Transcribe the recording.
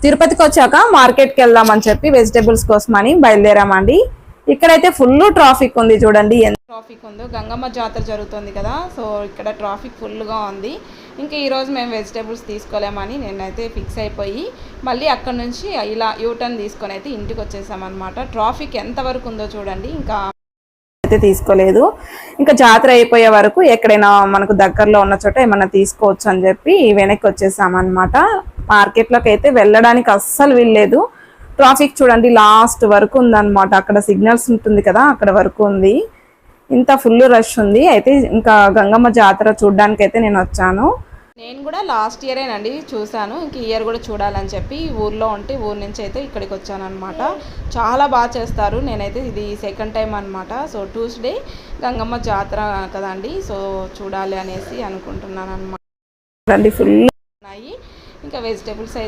తిరుపతికి వచ్చాక మార్కెట్కి వెళ్దామని చెప్పి వెజిటేబుల్స్ కోసమని బయలుదేరామండి. ఇక్కడైతే ఫుల్ ట్రాఫిక్ ఉంది. చూడండి ఎంత ట్రాఫిక్ ఉందో. గంగమ్మ జాతర జరుగుతుంది కదా, సో ఇక్కడ ట్రాఫిక్ ఫుల్గా ఉంది. ఇంకా ఈరోజు మేము వెజిటేబుల్స్ తీసుకోలేమని నేనైతే ఫిక్స్ అయిపోయి మళ్ళీ అక్కడ నుంచి ఇలా యూటర్న్ తీసుకొని అయితే ఇంటికి వచ్చేసామన్నమాట. ట్రాఫిక్ ఎంతవరకు ఉందో చూడండి. ఇంకా అయితే తీసుకోలేదు. ఇంకా జాతర అయిపోయే వరకు ఎక్కడైనా మనకు దగ్గరలో ఉన్న చోట ఏమన్నా తీసుకోవచ్చు అని చెప్పి వెనక్కి వచ్చేసామన్నమాట. మార్కెట్లోకి అయితే వెళ్ళడానికి అస్సలు వీల్లేదు. ట్రాఫిక్ చూడండి లాస్ట్ వరకు ఉందన్నమాట. అక్కడ సిగ్నల్స్ ఉంటుంది కదా, అక్కడ వరకు ఉంది. ఇంత ఫుల్ రష్ ఉంది. అయితే ఇంకా గంగమ్మ జాతర చూడడానికి అయితే నేను వచ్చాను. నేను కూడా లాస్ట్ ఇయరేనండి చూశాను. ఇంక ఇయర్ కూడా చూడాలని చెప్పి ఊర్లో ఉంటే ఊరు నుంచి అయితే ఇక్కడికి వచ్చాను అనమాట. చాలా బాగా చేస్తారు. నేనైతే ఇది సెకండ్ టైం అనమాట. సో ట్యూస్డే గంగమ్మ జాతర కదండి, సో చూడాలి అనేసి అనుకుంటున్నాను అనమాట. ఫుల్ ఉన్నాయి. ఇంకా వెజిటేబుల్స్ అయితే